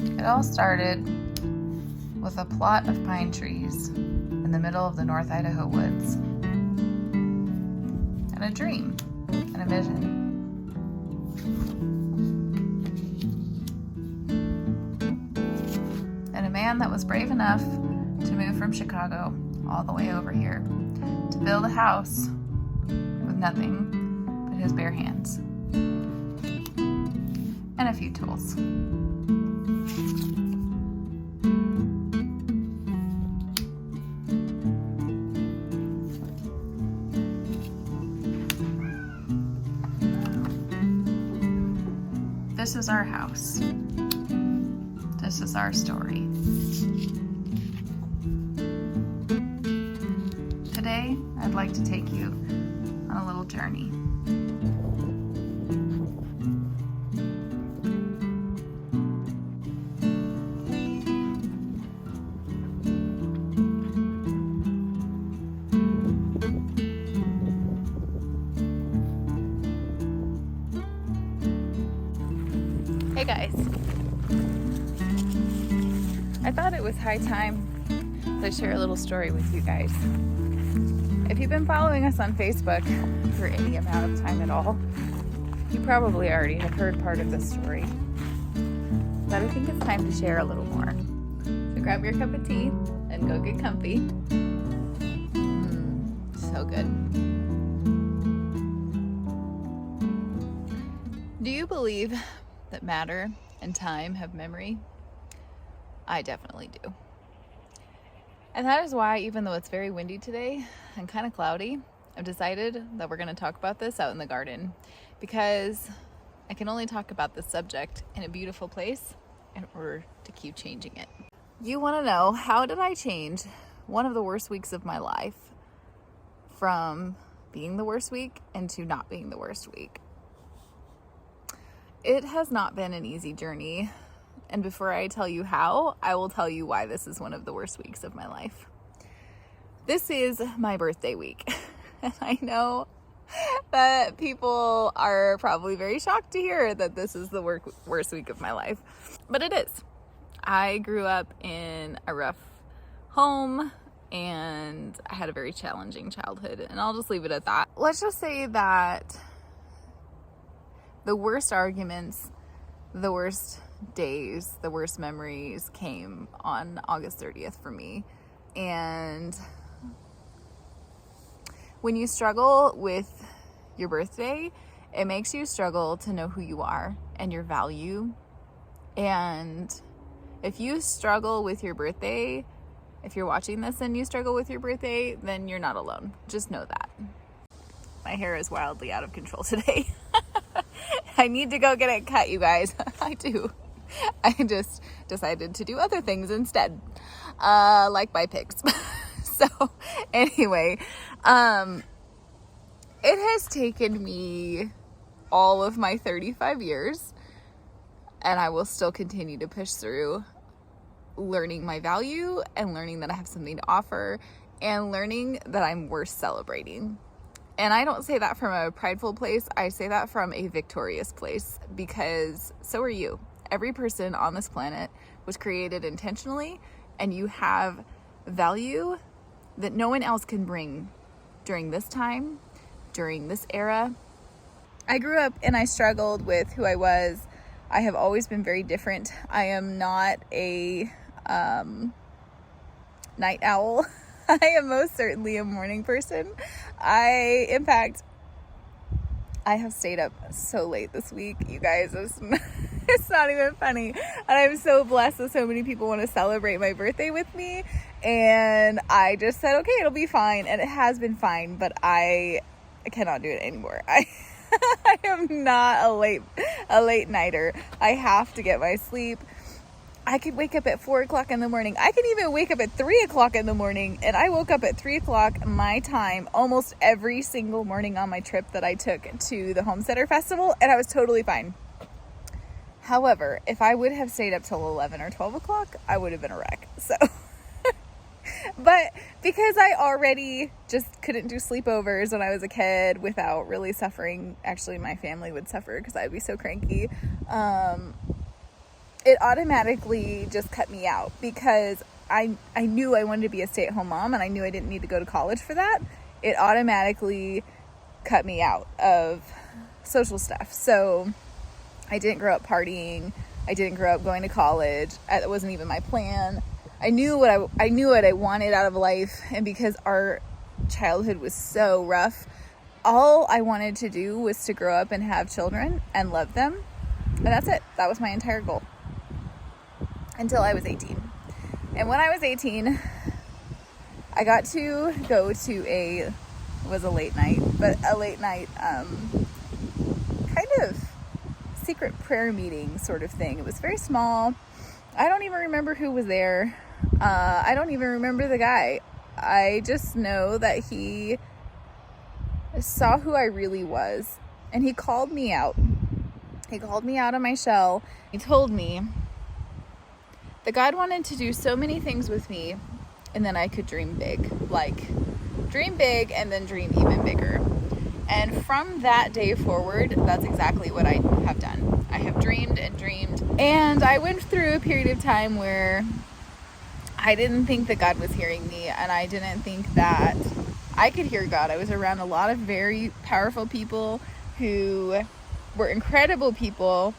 It all started with a plot of pine trees in the middle of the North Idaho woods, and a dream and a vision. And a man that was brave enough to move from Chicago all the way over here to build a house with nothing but his bare hands and a few tools. This is our house. This is our story. Today, I'd like to take you on a little journey. Hey guys, I thought it was high time to share a little story with you guys. If you've been following us on Facebook for any amount of time at all, you probably already have heard part of this story. But I think it's time to share a little more. So grab your cup of tea and go get comfy. So good. Do you believe that matter and time have memory? I definitely do. And that is why, even though it's very windy today and kind of cloudy, I've decided that we're going to talk about this out in the garden, because I can only talk about this subject in a beautiful place in order to keep changing it. You want to know, how did I change one of the worst weeks of my life from being the worst week into not being the worst week? It has not been an easy journey, and before I tell you how, I will tell you why this is one of the worst weeks of my life. This is my birthday week, and I know that people are probably very shocked to hear that this is the worst week of my life, but it is. I grew up in a rough home, and I had a very challenging childhood, and I'll just leave it at that. Let's just say that the worst arguments, the worst days, the worst memories came on August 30th for me. And when you struggle with your birthday, it makes you struggle to know who you are and your value. And if you struggle with your birthday, if you're watching this and you struggle with your birthday, then you're not alone. Just know that. My hair is wildly out of control today. I need to go get it cut, you guys. I do. I just decided to do other things instead, like buy pigs. So anyway, it has taken me all of my 35 years, and I will still continue to push through, learning my value and learning that I have something to offer and learning that I'm worth celebrating. And I don't say that from a prideful place. I say that from a victorious place, because so are you. Every person on this planet was created intentionally, and you have value that no one else can bring during this time, during this era. I grew up and I struggled with who I was. I have always been very different. I am not a night owl. I am most certainly a morning person. In fact, I have stayed up so late this week, you guys. It's not even funny. And I'm so blessed that so many people want to celebrate my birthday with me. And I just said, okay, it'll be fine. And it has been fine, but I cannot do it anymore. I am not a late nighter. I have to get my sleep. I could wake up at 4 o'clock in the morning. I can even wake up at 3 o'clock in the morning. And I woke up at 3 o'clock my time almost every single morning on my trip that I took to the Homesteader Festival. And I was totally fine. However, if I would have stayed up till 11 or 12 o'clock, I would have been a wreck. So, but because I already just couldn't do sleepovers when I was a kid without really suffering, actually my family would suffer because I'd be so cranky. it automatically just cut me out, because I knew I wanted to be a stay-at-home mom, and I knew I didn't need to go to college for that. It automatically cut me out of social stuff. So I didn't grow up partying. I didn't grow up going to college. That wasn't even my plan. I knew what I wanted out of life, and because our childhood was so rough, all I wanted to do was to grow up and have children and love them, and that's it. That was my entire goal until I was 18. And when I was 18, I got to go to a late night kind of secret prayer meeting sort of thing. It was very small. I don't even remember who was there. I don't even remember the guy. I just know that he saw who I really was, and he called me out. He called me out of my shell. He told me that God wanted to do so many things with me, and then I could dream big. Like, dream big and then dream even bigger. And from that day forward, that's exactly what I have done. I have dreamed and dreamed. And I went through a period of time where I didn't think that God was hearing me, and I didn't think that I could hear God. I was around a lot of very powerful people who were incredible people.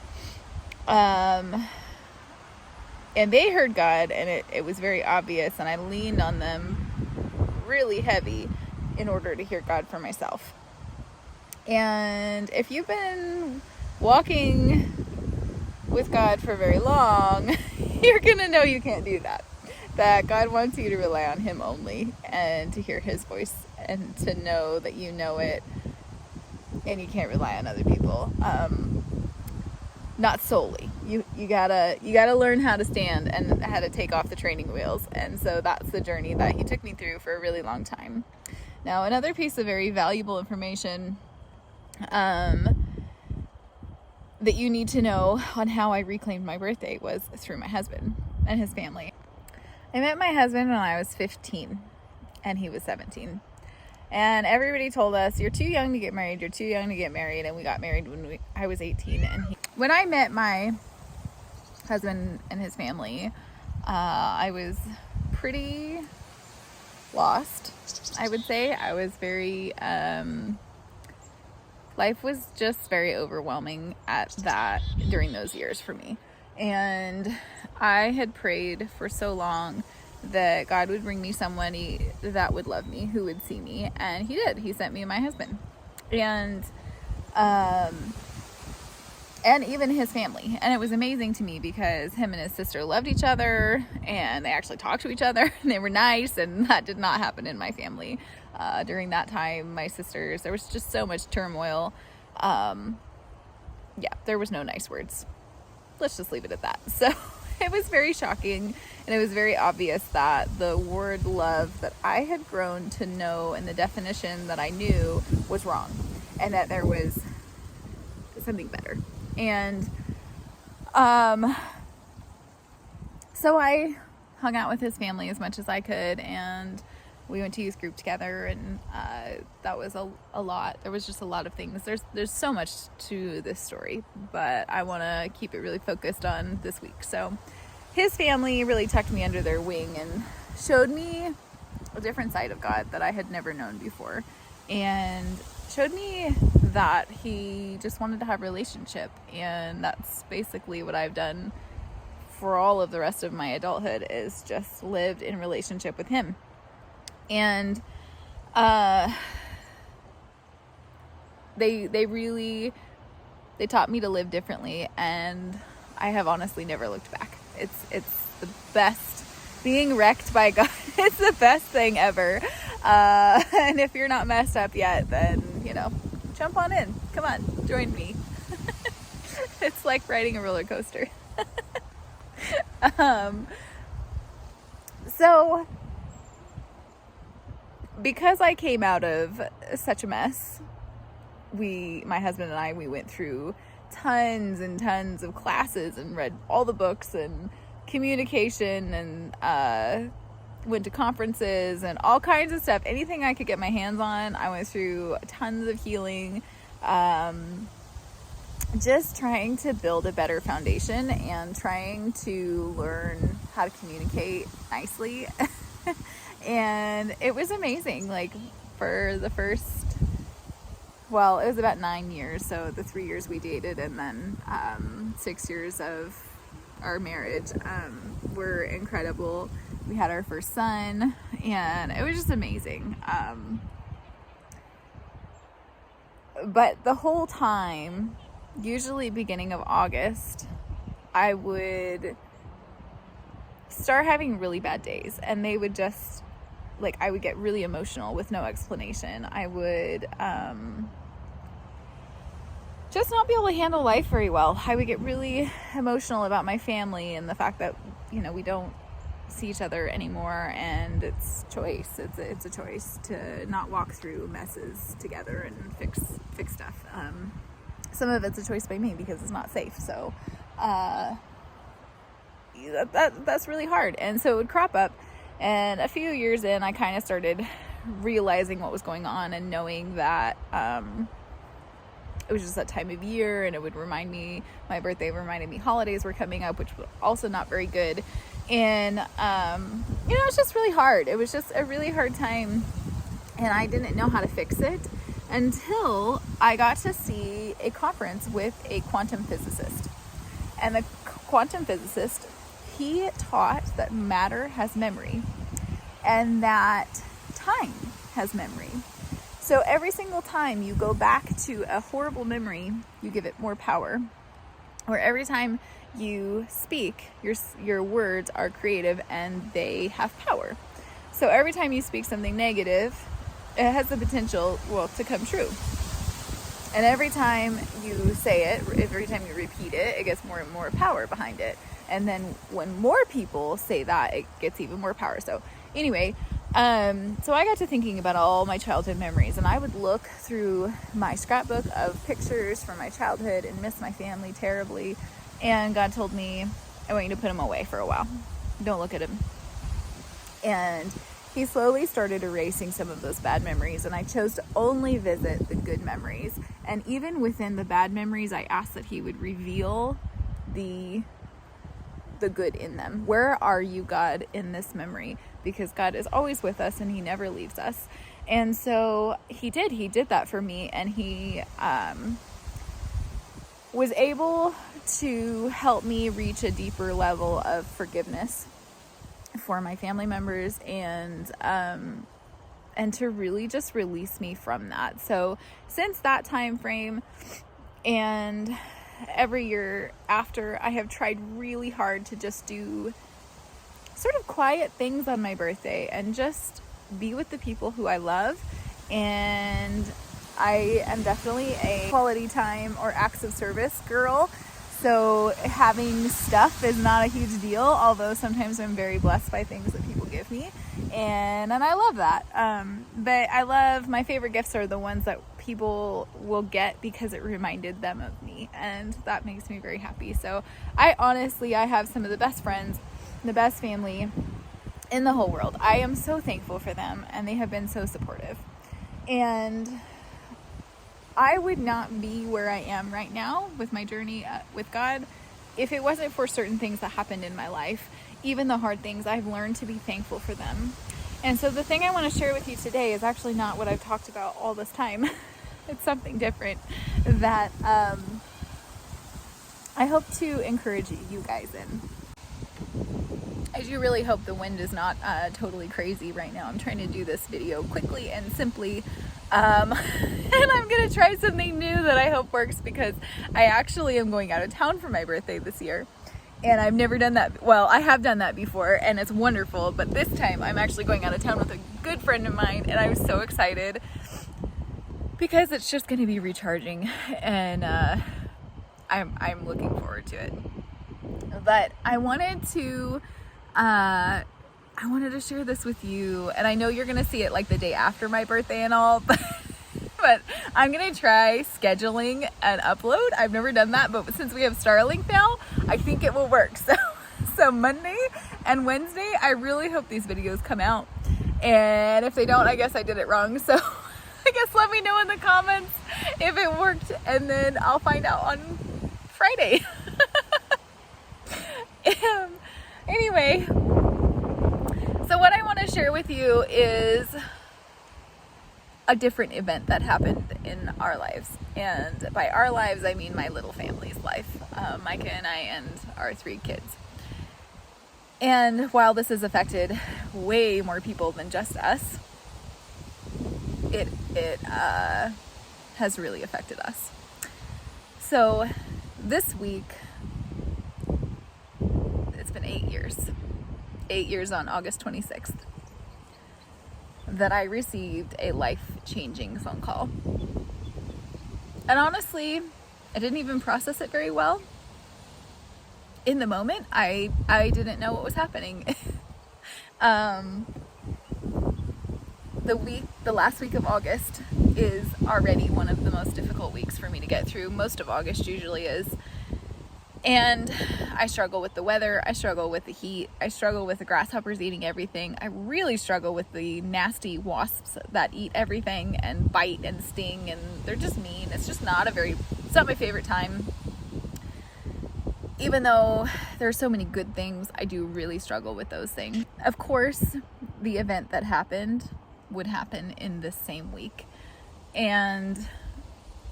And they heard God, and it was very obvious, and I leaned on them really heavy in order to hear God for myself. And if you've been walking with God for very long, you're gonna know you can't do that. That God wants you to rely on Him only, and to hear His voice, and to know that you know it, and you can't rely on other people. Not solely. You gotta learn how to stand and how to take off the training wheels. And so that's the journey that He took me through for a really long time. Now, another piece of very valuable information that you need to know on how I reclaimed my birthday was through my husband and his family. I met my husband when I was 15 and he was 17. And everybody told us, you're too young to get married, you're too young to get married. And we got married when I was 18. And when I met my husband and his family, I was pretty lost, I would say. I was very, life was just very overwhelming during those years for me. And I had prayed for so long that God would bring me somebody that would love me, who would see me, and He did. He sent me my husband, and even his family. And it was amazing to me because him and his sister loved each other, and they actually talked to each other, and they were nice, and that did not happen in my family. During that time, my sisters, there was just so much turmoil. There was no nice words. Let's just leave it at that. So it was very shocking, and it was very obvious that the word love that I had grown to know and the definition that I knew was wrong, and that there was something better. And so I hung out with his family as much as I could, and we went to youth group together, and that was a lot. There was just a lot of things. There's so much to this story, but I want to keep it really focused on this week. So his family really tucked me under their wing and showed me a different side of God that I had never known before, and showed me that He just wanted to have a relationship. And that's basically what I've done for all of the rest of my adulthood, is just lived in relationship with Him. And they taught me to live differently, and I have honestly never looked back. It's the best. Being wrecked by God, it's the best thing ever. And if you're not messed up yet, then jump on in. Come on, join me. It's like riding a roller coaster. So because I came out of such a mess, my husband and I, we went through tons and tons of classes and read all the books and communication, and went to conferences and all kinds of stuff. Anything I could get my hands on, I went through tons of healing. just trying to build a better foundation and trying to learn how to communicate nicely. And it was amazing. Like, for the first, well, it was about 9 years. So the 3 years we dated, and then 6 years of our marriage were incredible. We had our first son, and it was just amazing. But the whole time, usually beginning of August, I would start having really bad days, and they would just, like, I would get really emotional with no explanation. I would just not be able to handle life very well. I would get really emotional about my family and the fact that, you know, we don't see each other anymore, and it's choice. It's a choice to not walk through messes together and fix stuff. Some of it's a choice by me because it's not safe. So that's really hard. And so it would crop up. And a few years in, I kind of started realizing what was going on and knowing that it was just that time of year, and it would remind me, my birthday reminded me holidays were coming up, which was also not very good. And, you know, it's just really hard. It was just a really hard time, and I didn't know how to fix it until I got to see a conference with a quantum physicist. And the quantum physicist, he taught that matter has memory and that time has memory. So every single time you go back to a horrible memory, you give it more power. Or every time you speak, your words are creative and they have power. So every time you speak something negative, it has the potential, well, to come true. And every time you say it, every time you repeat it, it gets more and more power behind it. And then when more people say that, it gets even more power. So anyway, so I got to thinking about all my childhood memories, and I would look through my scrapbook of pictures from my childhood and miss my family terribly. And God told me, I want you to put them away for a while. Don't look at them. And he slowly started erasing some of those bad memories, and I chose to only visit the good memories. And even within the bad memories, I asked that he would reveal the good in them. Where are you, God, in this memory? Because God is always with us and he never leaves us. And so he did that for me, and he was able to help me reach a deeper level of forgiveness for my family members, and to really just release me from that. So since that time frame, and every year after, I have tried really hard to just do sort of quiet things on my birthday and just be with the people who I love. And I am definitely a quality time or acts of service girl. So having stuff is not a huge deal, although sometimes I'm very blessed by things that people give me. And I love that. But I love, my favorite gifts are the ones that people will get because it reminded them of me. And that makes me very happy. So I have some of the best friends, the best family in the whole world. I am so thankful for them, and they have been so supportive. And I would not be where I am right now with my journey with God if it wasn't for certain things that happened in my life. Even the hard things, I've learned to be thankful for them. And so the thing I want to share with you today is actually not what I've talked about all this time. It's something different that I hope to encourage you guys in. I do really hope the wind is not totally crazy right now. I'm trying to do this video quickly and simply. And I'm going to try something new that I hope works, because I actually am going out of town for my birthday this year. And I've never done that. Well, I have done that before, and it's wonderful. But this time I'm actually going out of town with a good friend of mine, and I'm so excited because it's just going to be recharging, and I'm looking forward to it. But I wanted to share this with you, and I know you're gonna see it like the day after my birthday and all, but I'm gonna try scheduling an upload. I've never done that, but since we have Starlink now, I think it will work. So Monday and Wednesday, I really hope these videos come out, and if they don't, I guess I did it wrong. So I guess let me know in the comments if it worked, and then I'll find out on Friday. Anyway, so what I want to share with you is a different event that happened in our lives. And by our lives, I mean my little family's life. Micah and I and our 3 kids. And while this has affected way more people than just us, it has really affected us. So this week, it's been 8 years. 8 years on August 26th. That I received a life-changing phone call. And honestly, I didn't even process it very well. In the moment, I didn't know what was happening. The last week of August is already one of the most difficult weeks for me to get through. Most of August usually is. And I struggle with the weather, I struggle with the heat, I struggle with the grasshoppers eating everything. I really struggle with the nasty wasps that eat everything and bite and sting, and they're just mean. It's not my favorite time. Even though there are so many good things, I do really struggle with those things. Of course, the event that happened would happen in this same week. And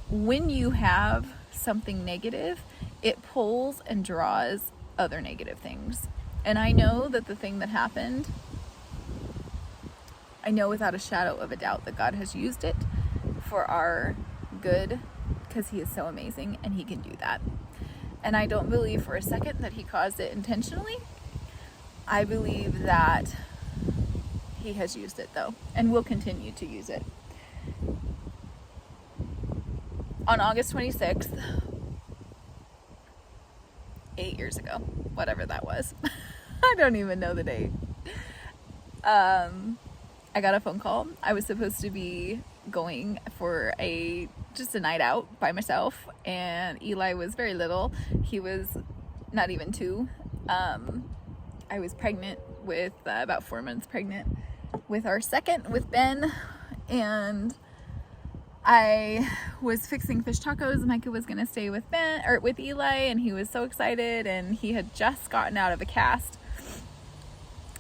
when you have something negative, it pulls and draws other negative things. And I know that the thing that happened, I know without a shadow of a doubt that God has used it for our good, because He is so amazing and He can do that. And I don't believe for a second that He caused it intentionally. I believe that He has used it though, and will continue to use it. On August 26th, 8 years ago, whatever that was. I don't even know the date. I got a phone call. I was supposed to be going for just a night out by myself, and Eli was very little. He was not even 2. I was pregnant with, about 4 months pregnant with our second, with Ben, and I was fixing fish tacos. Micah was going to stay with with Eli, and he was so excited, and he had just gotten out of a cast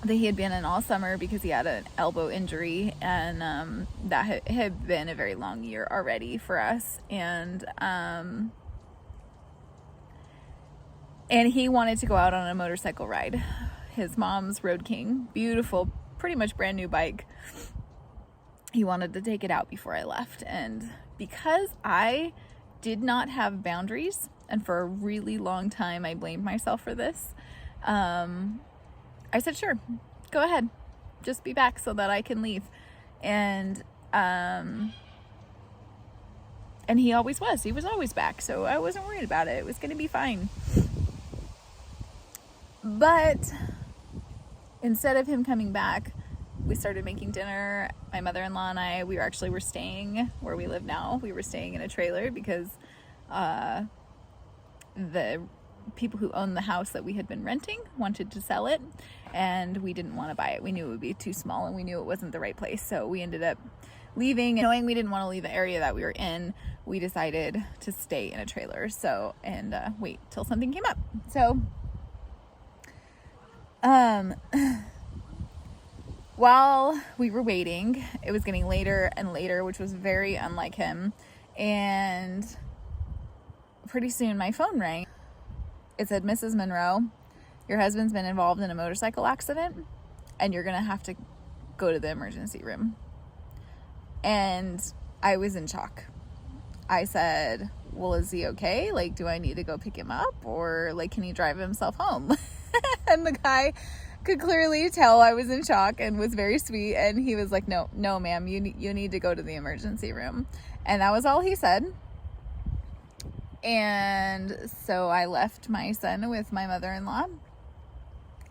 that he had been in all summer because he had an elbow injury, and that had been a very long year already for us, and he wanted to go out on a motorcycle ride. His mom's Road King, beautiful, pretty much brand new bike. He wanted to take it out before I left. And because I did not have boundaries, and for a really long time I blamed myself for this, I said, sure, go ahead. Just be back so that I can leave. And he always was. He was always back. So I wasn't worried about it. It was going to be fine. But instead of him coming back, we started making dinner. My mother-in-law and I, were staying where we live now. We were staying in a trailer because the people who owned the house that we had been renting wanted to sell it, and we didn't want to buy it. We knew it would be too small, and we knew it wasn't the right place. So we ended up leaving, and knowing we didn't want to leave the area that we were in, we decided to stay in a trailer. So, and wait till something came up. So, while we were waiting, it was getting later and later, which was very unlike him. And pretty soon my phone rang. It said, Mrs. Monroe, your husband's been involved in a motorcycle accident, and you're going to have to go to the emergency room. And I was in shock. I said, well, is he okay? Like, do I need to go pick him up? Or, like, can he drive himself home? And the guy could clearly tell I was in shock and was very sweet. And he was like, no, ma'am, you need to go to the emergency room. And that was all he said. And so I left my son with my mother-in-law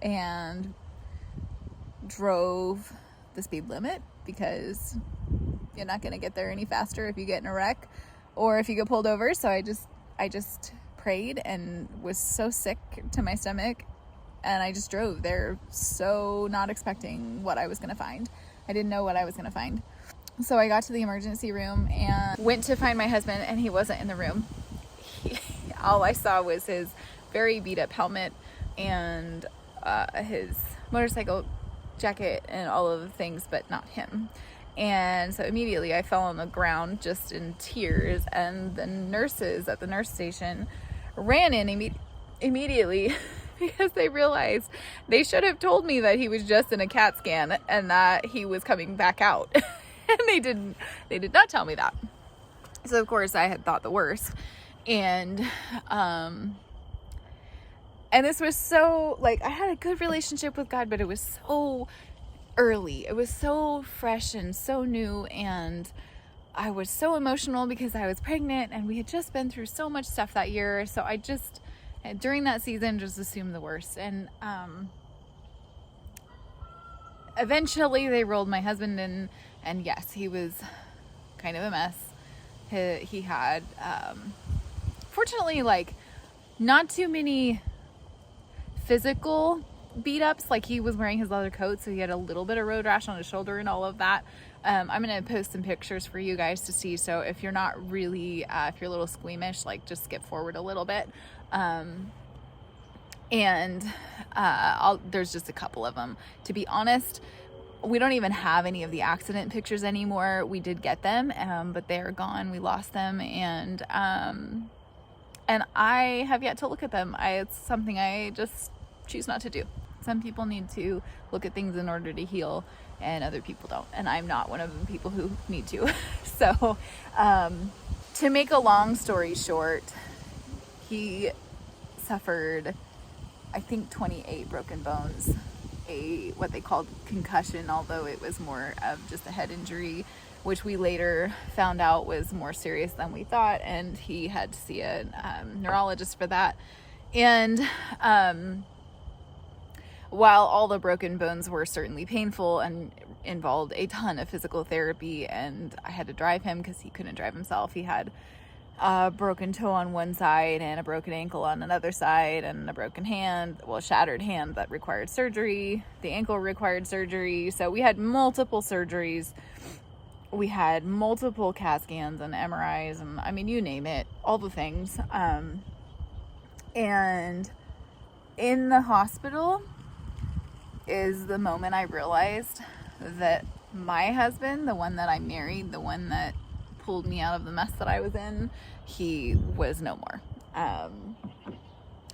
and drove the speed limit, because you're not going to get there any faster if you get in a wreck or if you get pulled over. So I just prayed and was so sick to my stomach, and I just drove there, so not expecting what I was going to find. I didn't know what I was going to find. So I got to the emergency room and went to find my husband, and he wasn't in the room. All I saw was his very beat up helmet and his motorcycle jacket and all of the things, but not him. And so immediately I fell on the ground just in tears, and the nurses at the nurse station ran in immediately because they realized they should have told me that he was just in a CAT scan and that he was coming back out. And they did not tell me that. So of course I had thought the worst. And this was so, like, I had a good relationship with God, but it was so early. It was so fresh and so new, and I was so emotional because I was pregnant and we had just been through so much stuff that year. So I just, during that season, just assumed the worst. And eventually they rolled my husband in, and yes, he was kind of a mess. He had, fortunately, like, not too many physical beat ups. Like, he was wearing his leather coat, so he had a little bit of road rash on his shoulder and all of that. I'm going to post some pictures for you guys to see. So if you're not really, if you're a little squeamish, like, just skip forward a little bit. There's just a couple of them. To be honest, we don't even have any of the accident pictures anymore. We did get them, but they're gone. We lost them, and I have yet to look at them. It's something I just choose not to do. Some people need to look at things in order to heal, and other people don't. And I'm not one of the people who need to. So, to make a long story short, he suffered, I think, 28 broken bones, what they called concussion, although it was more of just a head injury, which we later found out was more serious than we thought, and he had to see a neurologist for that. And while all the broken bones were certainly painful and involved a ton of physical therapy, and I had to drive him because he couldn't drive himself. He had a broken toe on one side and a broken ankle on another side, and a broken hand, shattered hand that required surgery. The ankle required surgery. So we had multiple surgeries. We had multiple CAT scans and MRIs, and I mean, you name it, all the things. And in the hospital is the moment I realized that my husband, the one that I married, the one that pulled me out of the mess that I was in, he was no more.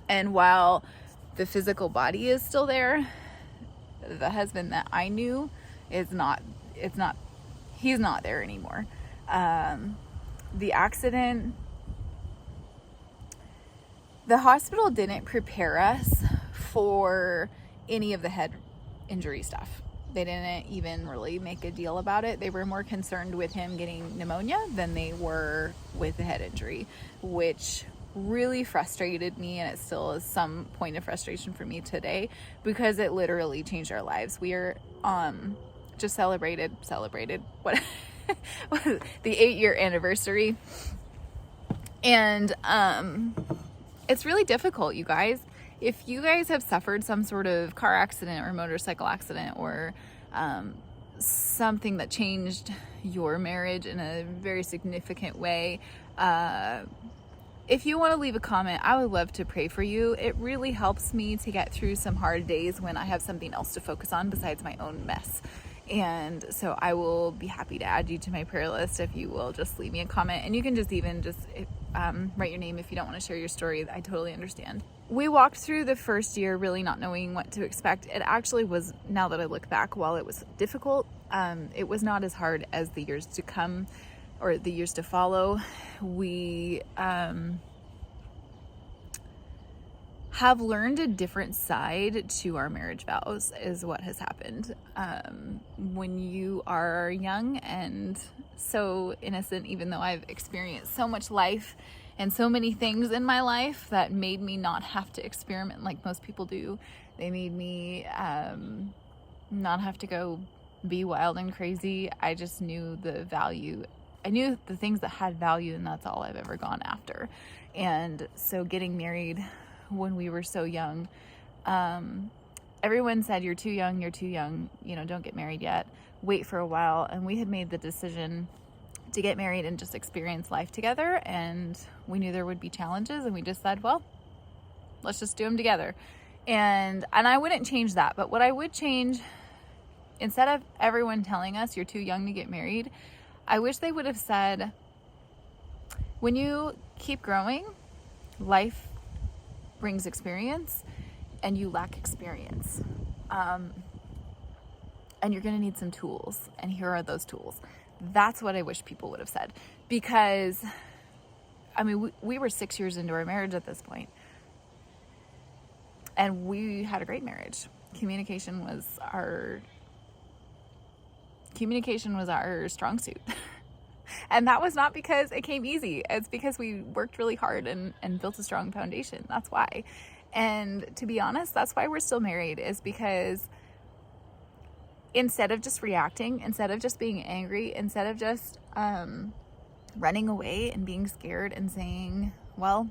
And while the physical body is still there, the husband that I knew he's not there anymore. The accident, the hospital didn't prepare us for any of the head injury stuff. They didn't even really make a deal about it. They were more concerned with him getting pneumonia than they were with the head injury, which really frustrated me, and it still is some point of frustration for me today, because it literally changed our lives. We are just celebrated what the 8-year anniversary, and it's really difficult, you guys. If you guys have suffered some sort of car accident or motorcycle accident, or something that changed your marriage in a very significant way, if you want to leave a comment, I would love to pray for you. It really helps me to get through some hard days when I have something else to focus on besides my own mess. And so I will be happy to add you to my prayer list if you will just leave me a comment. And you can just write your name if you don't want to share your story. I totally understand. We walked through the first year really not knowing what to expect. It actually was, now that I look back, while it was difficult, it was not as hard as the years to come or the years to follow. We have learned a different side to our marriage vows, is what has happened. When you are young and so innocent, even though I've experienced so much life and so many things in my life that made me not have to experiment like most people do. They made me not have to go be wild and crazy. I just knew the value. I knew the things that had value, and that's all I've ever gone after. And so getting married when we were so young, everyone said, you're too young, you know, don't get married yet, wait for a while. And we had made the decision to get married and just experience life together. And we knew there would be challenges, and we just said, well, let's just do them together. And I wouldn't change that. But what I would change, instead of everyone telling us you're too young to get married, I wish they would have said, when you keep growing, life brings experience, and you lack experience. And you're going to need some tools, and here are those tools. That's what I wish people would have said. Because, I mean, we were 6 years into our marriage at this point, and we had a great marriage. Communication was our strong suit. And that was not because it came easy. It's because we worked really hard and built a strong foundation. That's why. And to be honest, that's why we're still married, is because instead of just reacting, instead of just being angry, instead of just running away and being scared and saying, well,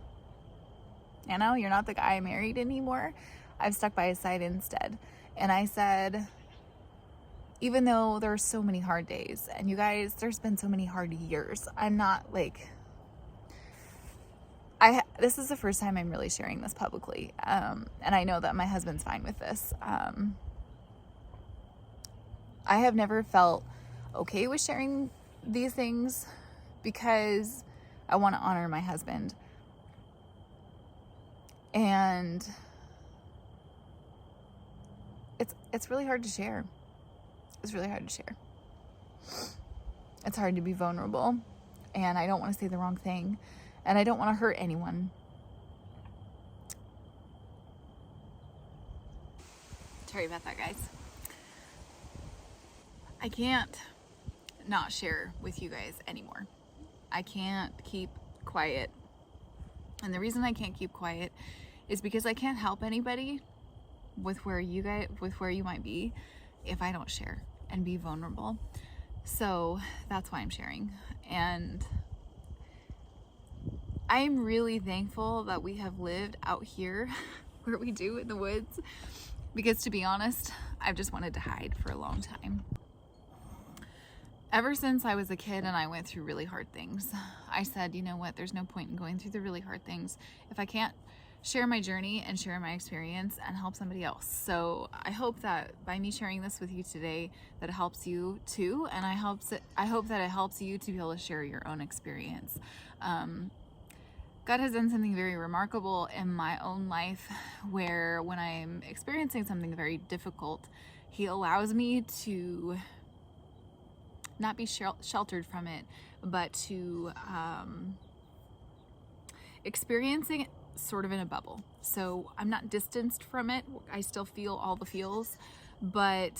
you know, you're not the guy I married anymore, I've stuck by his side instead. And I said, even though there are so many hard days, and you guys, there's been so many hard years, I'm not like, this is the first time I'm really sharing this publicly. And I know that my husband's fine with this. I have never felt okay with sharing these things because I want to honor my husband. And it's really hard to share. It's really hard to share. It's hard to be vulnerable, and I don't want to say the wrong thing, and I don't want to hurt anyone. Sorry about that, guys. I can't not share with you guys anymore. I can't keep quiet. And the reason I can't keep quiet is because I can't help anybody with where you might be if I don't share and be vulnerable. So that's why I'm sharing. And I'm really thankful that we have lived out here where we do in the woods, because to be honest, I've just wanted to hide for a long time. Ever since I was a kid and I went through really hard things, I said, you know what, there's no point in going through the really hard things if I can't share my journey and share my experience and help somebody else. So I hope that by me sharing this with you today, that it helps you too. And I hope that it helps you to be able to share your own experience. God has done something very remarkable in my own life, where when I'm experiencing something very difficult, He allows me to not be sheltered from it, but to experiencing it sort of in a bubble. So I'm not distanced from it. I still feel all the feels, but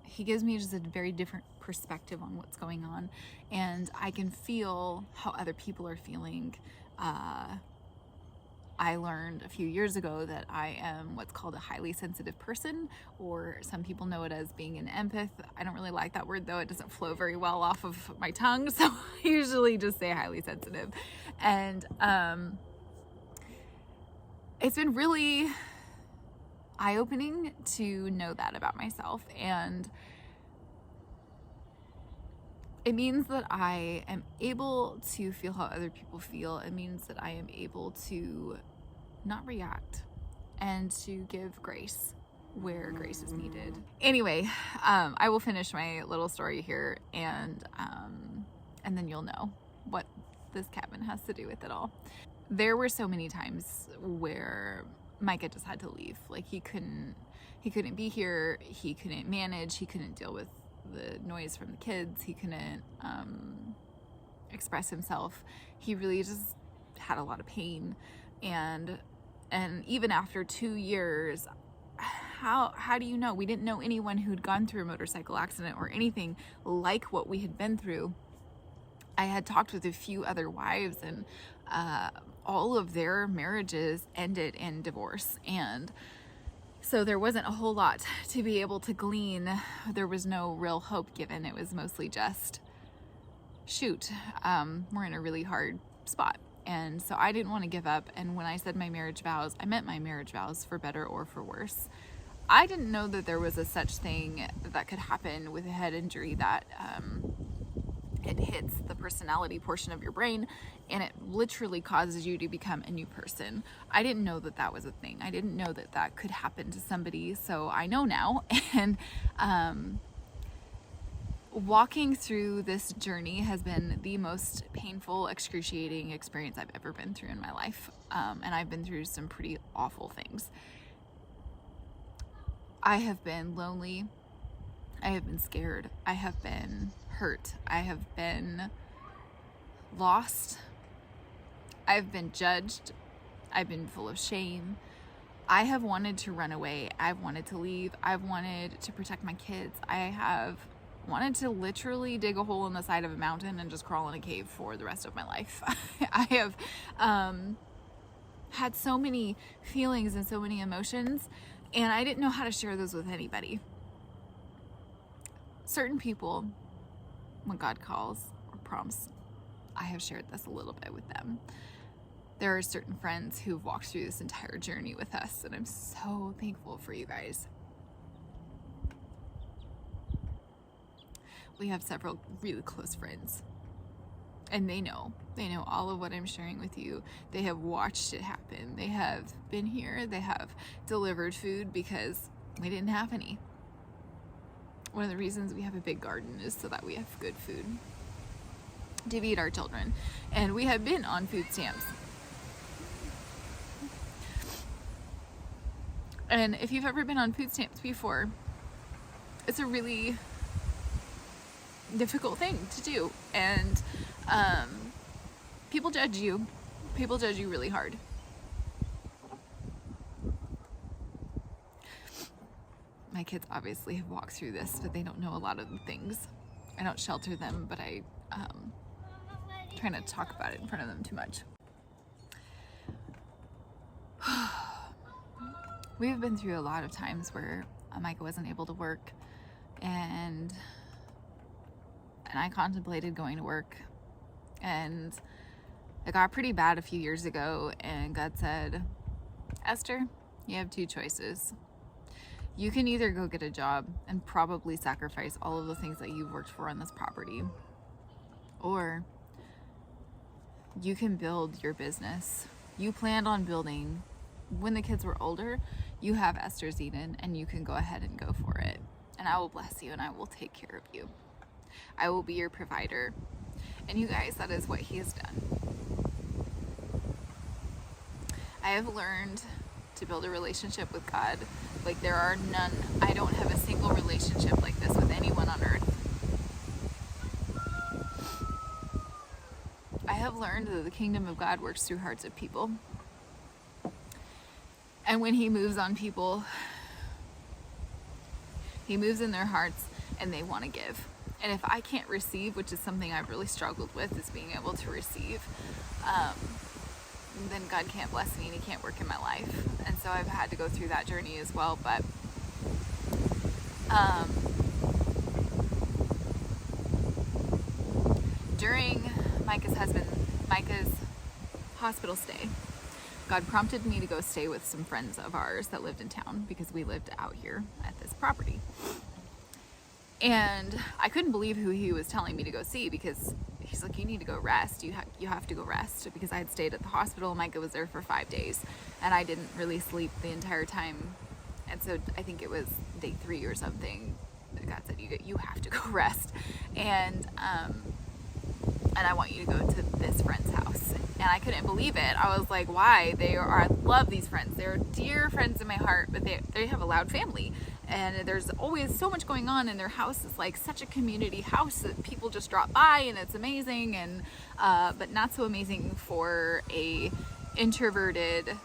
He gives me just a very different perspective on what's going on, and I can feel how other people are feeling. I learned a few years ago that I am what's called a highly sensitive person, or some people know it as being an empath. I don't really like that word, though. It doesn't flow very well off of my tongue, so I usually just say highly sensitive. And it's been really eye-opening to know that about myself, and it means that I am able to feel how other people feel. It means that I am able to not react and to give grace where grace is needed. Anyway, I will finish my little story here, and then you'll know what this cabin has to do with it all. There were so many times where Micah just had to leave. Like he couldn't be here. He couldn't manage. He couldn't deal with the noise from the kids. He couldn't express himself. He really just had a lot of pain, and even after 2 years, how do you know? We didn't know anyone who'd gone through a motorcycle accident or anything like what we had been through. I had talked with a few other wives, and all of their marriages ended in divorce, and so there wasn't a whole lot to be able to glean. There was no real hope given. It was mostly just, shoot, we're in a really hard spot. And so I didn't want to give up. And when I said my marriage vows, I meant my marriage vows, for better or for worse. I didn't know that there was a such thing that could happen with a head injury, that it hits the personality portion of your brain and it literally causes you to become a new person. I didn't know that that was a thing. I didn't know that that could happen to somebody. So I know now. And walking through this journey has been the most painful, excruciating experience I've ever been through in my life. And I've been through some pretty awful things. I have been lonely. I have been scared. I have been hurt. I have been lost. I've been judged. I've been full of shame. I have wanted to run away. I've wanted to leave. I've wanted to protect my kids. I have wanted to literally dig a hole in the side of a mountain and just crawl in a cave for the rest of my life. I have had so many feelings and so many emotions, and I didn't know how to share those with anybody. Certain people, when God calls or prompts, I have shared this a little bit with them. There are certain friends who've walked through this entire journey with us, and I'm so thankful for you guys. We have several really close friends, and they know all of what I'm sharing with you. They have watched it happen. They have been here. They have delivered food because we didn't have any. One of the reasons we have a big garden is so that we have good food to feed our children. And we have been on food stamps. And if you've ever been on food stamps before, it's a really difficult thing to do. And people judge you. People judge you really hard. My kids obviously have walked through this, but they don't know a lot of the things. I don't shelter them, but I try not to talk about it in front of them too much. We've been through a lot of times where Micah wasn't able to work, and I contemplated going to work, and it got pretty bad a few years ago, and God said, Esther, you have two choices. You can either go get a job and probably sacrifice all of the things that you've worked for on this property, or you can build your business. You planned on building when the kids were older. You have Esther's Eden, and you can go ahead and go for it. And I will bless you, and I will take care of you. I will be your provider. And you guys, that is what he has done. I have learned to build a relationship with God like there are none. I don't have a single relationship like this with anyone on earth. I have learned that the kingdom of God works through hearts of people. And when he moves on people, he moves in their hearts and they want to give. And if I can't receive, which is something I've really struggled with, is being able to receive, then God can't bless me and he can't work in my life. And so I've had to go through that journey as well. But during Micah's hospital stay, God prompted me to go stay with some friends of ours that lived in town, because we lived out here at this property. And I couldn't believe who he was telling me to go see, because he's like, you need to go rest. You have to go rest, because I had stayed at the hospital. Micah was there for 5 days, and I didn't really sleep the entire time. And so I think it was day 3 or something that God said, you have to go rest. And I want you to go to this friend's house. And I couldn't believe it. I was like, why? I love these friends. They're dear friends in my heart, but they have a loud family. And there's always so much going on, and their house is like such a community house that people just drop by, and it's amazing, and but not so amazing for a introverted,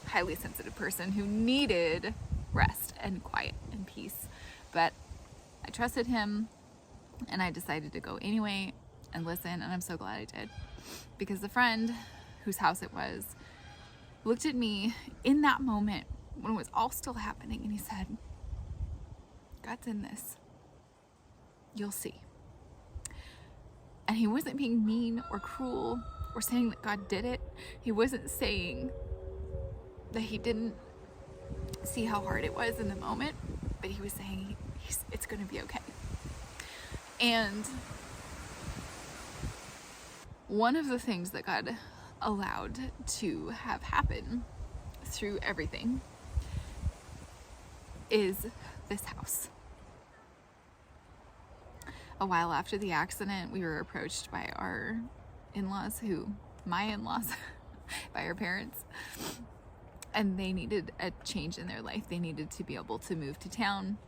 highly sensitive person who needed rest and quiet and peace. But I trusted him, and I decided to go anyway and listen, and I'm so glad I did, because the friend whose house it was looked at me in that moment when it was all still happening, and he said, God's in this. You'll see. And he wasn't being mean or cruel or saying that God did it. He wasn't saying that he didn't see how hard it was in the moment, but he was saying it's going to be okay. And one of the things that God allowed to have happen through everything is this house. A while after the accident, we were approached by our in-laws, my in-laws, by our parents, and they needed a change in their life. They needed to be able to move to town,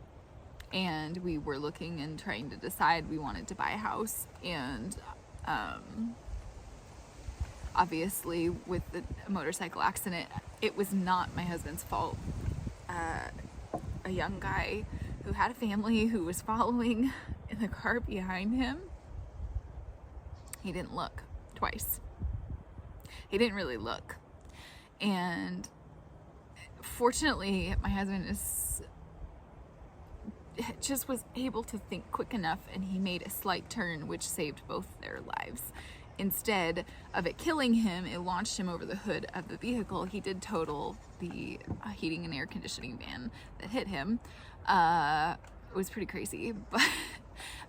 and we were looking and trying to decide. We wanted to buy a house, and obviously with the motorcycle accident, it was not my husband's fault. A young guy who had a family who was following in the car behind him, he didn't look twice. He didn't really look. And fortunately, my husband just was able to think quick enough, and he made a slight turn which saved both their lives. Instead of it killing him, it launched him over the hood of the vehicle. He did total the heating and air conditioning van that hit him. It was pretty crazy,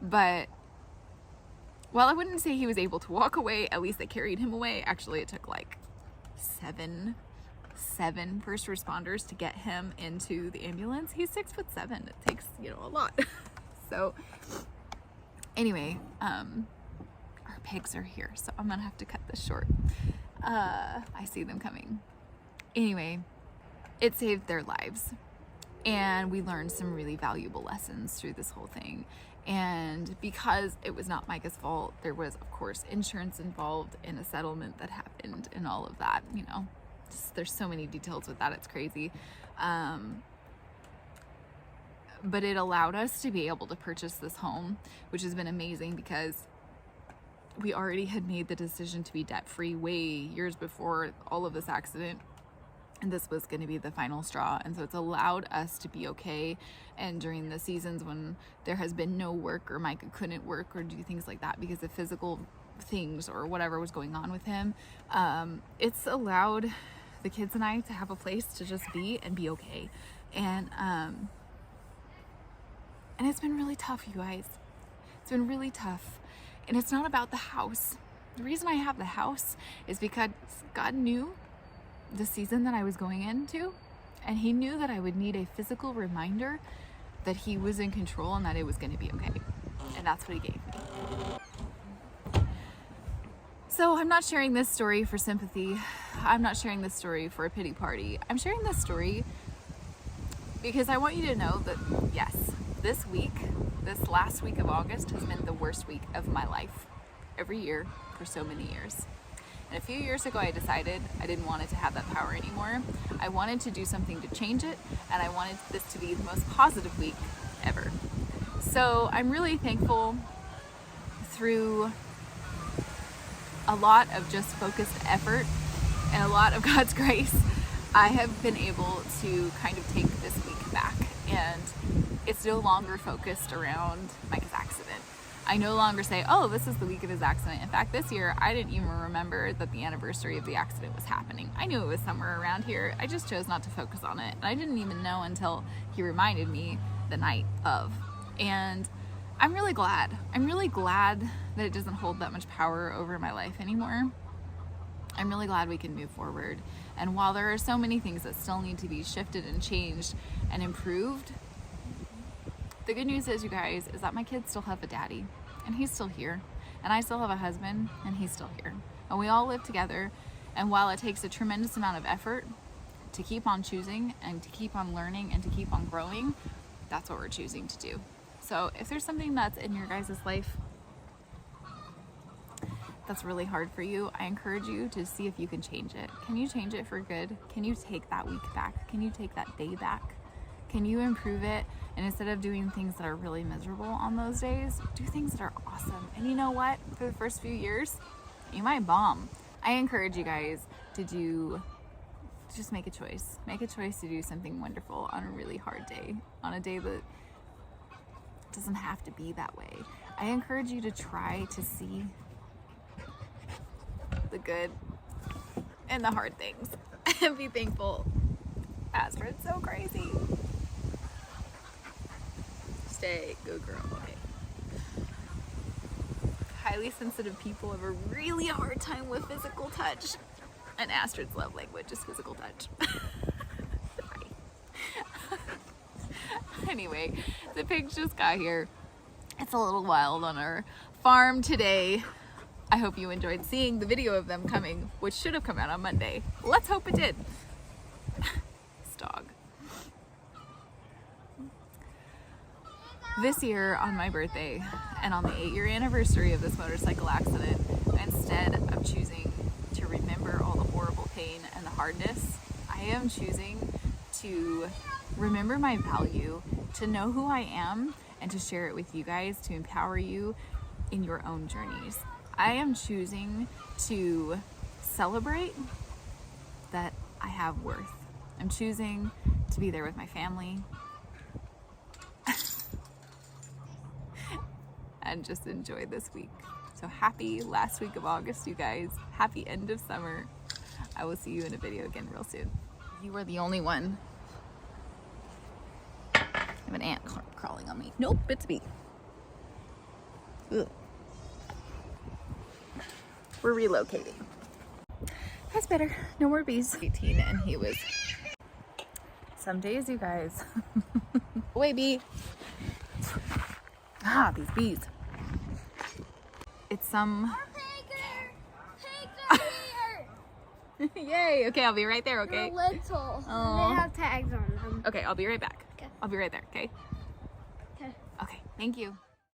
but while I wouldn't say he was able to walk away, at least they carried him away. Actually, it took like seven first responders to get him into the ambulance. He's 6'7". It takes, a lot. So anyway, our pigs are here, so I'm gonna have to cut this short. I see them coming. Anyway, it saved their lives, and we learned some really valuable lessons through this whole thing. And because it was not Micah's fault, there was, of course, insurance involved in a settlement that happened and all of that. There's so many details with that, it's crazy. But it allowed us to be able to purchase this home, which has been amazing because we already had made the decision to be debt-free way years before all of this accident. And this was going to be the final straw. And so it's allowed us to be okay. And during the seasons when there has been no work, or Micah couldn't work or do things like that because of physical things or whatever was going on with him, it's allowed the kids and I to have a place to just be and be okay. And it's been really tough, you guys. It's been really tough. And it's not about the house. The reason I have the house is because God knew the season that I was going into, and he knew that I would need a physical reminder that he was in control and that it was going to be okay. And that's what he gave me. So I'm not sharing this story for sympathy. I'm not sharing this story for a pity party. I'm sharing this story because I want you to know that, yes, this last week of August has been the worst week of my life every year for so many years. And a few years ago, I decided I didn't want it to have that power anymore. I wanted to do something to change it, and I wanted this to be the most positive week ever. So I'm really thankful through a lot of just focused effort and a lot of God's grace, I have been able to kind of take this week back, and it's no longer focused around Micah's accident. I no longer say, oh, this is the week of his accident. In fact, this year, I didn't even remember that the anniversary of the accident was happening. I knew it was somewhere around here. I just chose not to focus on it. And I didn't even know until he reminded me the night of. And I'm really glad. I'm really glad that it doesn't hold that much power over my life anymore. I'm really glad we can move forward. And while there are so many things that still need to be shifted and changed and improved, the good news is, you guys, is that my kids still have a daddy, and he's still here. And I still have a husband, and he's still here. And we all live together. And while it takes a tremendous amount of effort to keep on choosing and to keep on learning and to keep on growing, that's what we're choosing to do. So if there's something that's in your guys' life that's really hard for you, I encourage you to see if you can change it. Can you change it for good? Can you take that week back? Can you take that day back? Can you improve it? And instead of doing things that are really miserable on those days, do things that are awesome. And you know what? For the first few years, you might bomb. I encourage you guys to just make a choice. Make a choice to do something wonderful on a really hard day, on a day that doesn't have to be that way. I encourage you to try to see the good and the hard things and be thankful Astrid's so crazy. Stay, go girl, okay. Highly sensitive people have a really hard time with physical touch. And Astrid's love language is physical touch. Sorry. Anyway, the pigs just got here. It's a little wild on our farm today. I hope you enjoyed seeing the video of them coming, which should have come out on Monday. Let's hope it did. This dog. This year on my birthday and on the 8-year anniversary of this motorcycle accident, instead of choosing to remember all the horrible pain and the hardness, I am choosing to remember my value, to know who I am, and to share it with you guys to empower you in your own journeys. I am choosing to celebrate that I have worth. I'm choosing to be there with my family and just enjoy this week. So happy last week of August, you guys. Happy end of summer. I will see you in a video again real soon. You are the only one. I have an ant crawling on me. Nope, it's a bee. Ugh. We're relocating. That's better. No more bees. 18 and he was. Some days, you guys. Away, bee. Ah, these bees. It's some. Yay! Okay, I'll be right there. Okay. They're little. They have tags on them. Okay, I'll be right back. Okay. I'll be right there. Okay. Okay. Okay. Thank you.